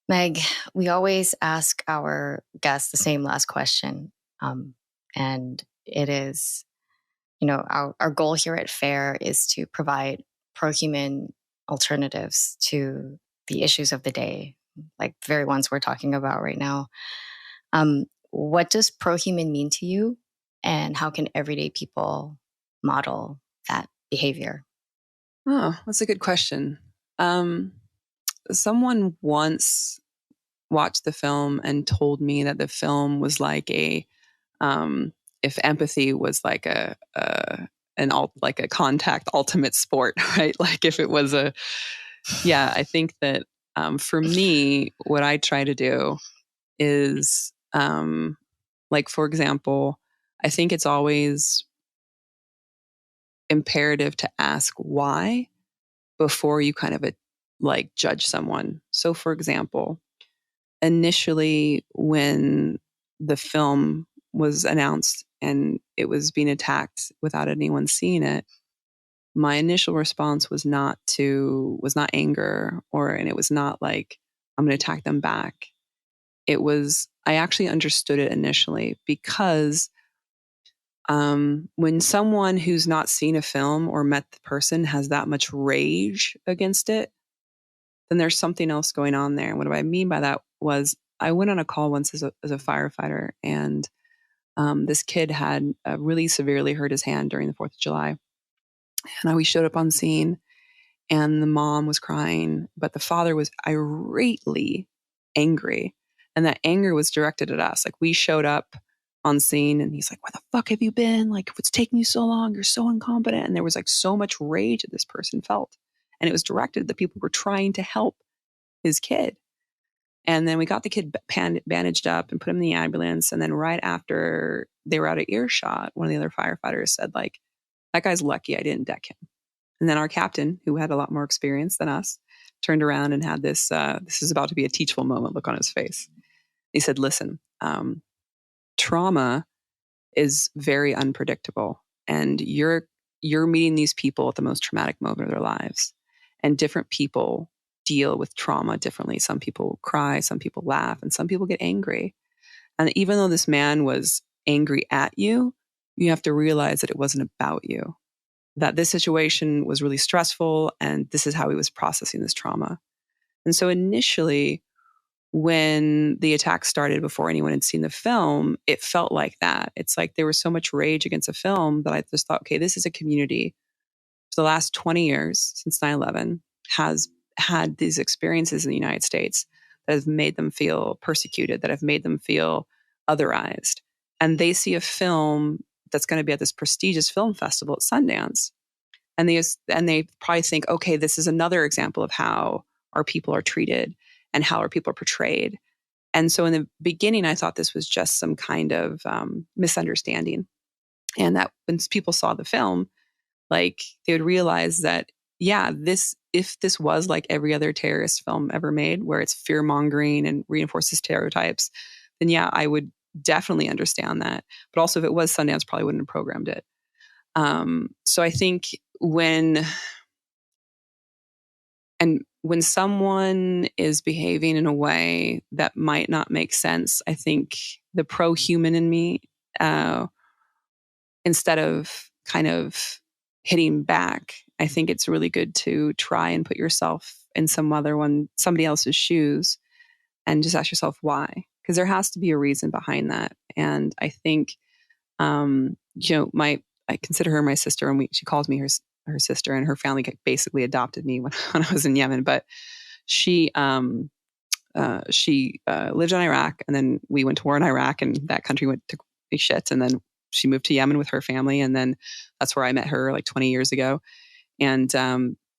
Meg, we always ask our guests the same last question. And it is, our goal here at FAIR is to provide pro-human alternatives to the issues of the day, like the very ones we're talking about right now. What does pro-human mean to you? And how can everyday people model that behavior? Oh, that's a good question. Someone once watched the film and told me that the film was like if empathy was like like a contact ultimate sport, right? Like if it was I think that for me, what I try to do is, like, for example, I think it's always imperative to ask why before you kind of like judge someone. So, for example, initially when the film was announced and it was being attacked without anyone seeing it, my initial response was not anger, and it was not like I'm going to attack them back. It was, I actually understood it initially because when someone who's not seen a film or met the person has that much rage against it, then there's something else going on there. And what do I mean by that was I went on a call once as a firefighter, and this kid had really severely hurt his hand during the 4th of July. And we showed up on scene, and the mom was crying, but the father was irately angry. And that anger was directed at us. Like, we showed up on scene and he's like, "Where the fuck have you been? Like, what's taking you so long? You're so incompetent." And there was like so much rage that this person felt. And it was directed at the people who were trying to help his kid. And then we got the kid bandaged up and put him in the ambulance. And then right after they were out of earshot, one of the other firefighters said, like, "That guy's lucky I didn't deck him." And then our captain, who had a lot more experience than us, turned around and had this, this is about to be a teachable moment look on his face. He said, "Listen, trauma is very unpredictable. And you're meeting these people at the most traumatic moment of their lives. And different people deal with trauma differently. Some people cry, some people laugh, and some people get angry. And even though this man was angry at you, you have to realize that it wasn't about you, that this situation was really stressful, and this is how he was processing this trauma." And so initially, when the attack started before anyone had seen the film, it felt like that. It's like there was so much rage against a film that I just thought, okay, this is a community for the last 20 years since 9/11 has had these experiences in the United States that have made them feel persecuted, that have made them feel otherized. And they see a film that's going to be at this prestigious film festival at Sundance. And they probably think, okay, this is another example of how our people are treated and how our people are portrayed. And so in the beginning, I thought this was just some kind of misunderstanding. And that when people saw the film, like, they would realize that, yeah, if this was like every other terrorist film ever made, where it's fear mongering and reinforces stereotypes, then yeah, I would definitely understand that. But also, if it was Sundance, probably wouldn't have programmed it. So I think when someone is behaving in a way that might not make sense, I think the pro-human in me, instead of kind of hitting back, I think it's really good to try and put yourself in somebody else's shoes and just ask yourself why, because there has to be a reason behind that. And I think, I consider her my sister, and she calls me her sister, and her family basically adopted me when I was in Yemen. But she lived in Iraq, and then we went to war in Iraq, and that country went to shit. And then she moved to Yemen with her family, and then that's where I met her like 20 years ago. And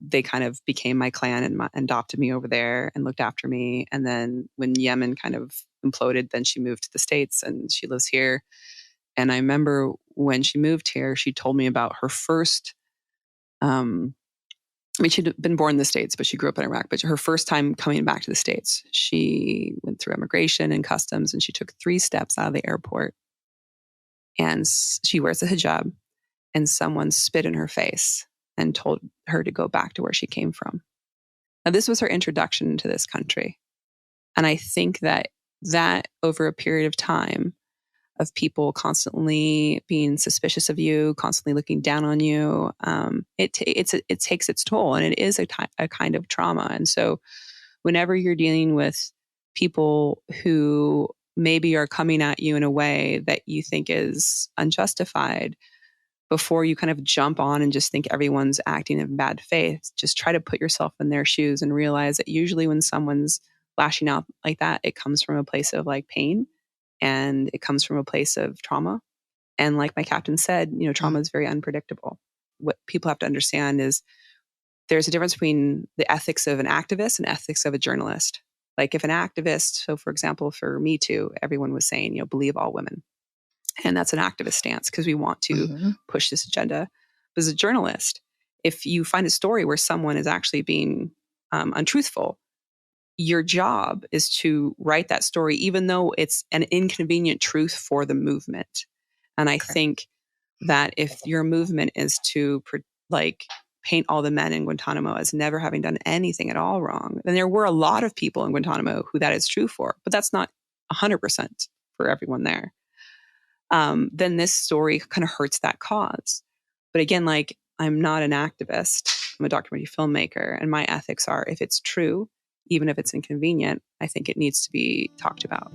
they kind of became my clan and adopted me over there and looked after me. And then when Yemen kind of imploded, then she moved to the States and she lives here. And I remember when she moved here, she told me about her first, she'd been born in the States, but she grew up in Iraq. But her first time coming back to the States, she went through immigration and customs, and she took 3 steps out of the airport. And she wears a hijab, and someone spit in her face and told her to go back to where she came from. Now, this was her introduction to this country. And I think that over a period of time of people constantly being suspicious of you, constantly looking down on you, it takes its toll, and it is a kind of trauma. And so whenever you're dealing with people who maybe are coming at you in a way that you think is unjustified, before you kind of jump on and just think everyone's acting in bad faith, just try to put yourself in their shoes and realize that usually when someone's lashing out like that, it comes from a place of like pain, and it comes from a place of trauma. And like my captain said, trauma is very unpredictable. What people have to understand is there's a difference between the ethics of an activist and ethics of a journalist. Like if an activist, so for example, for Me Too, everyone was saying, believe all women. And that's an activist stance because we want to push this agenda. But as a journalist, if you find a story where someone is actually being untruthful, your job is to write that story, even though it's an inconvenient truth for the movement. And I think that if your movement is to paint all the men in Guantanamo as never having done anything at all wrong, then there were a lot of people in Guantanamo who that is true for, but that's not 100% for everyone there. Then this story kind of hurts that cause. But again, I'm not an activist. I'm a documentary filmmaker, and my ethics are, if it's true, even if it's inconvenient, I think it needs to be talked about.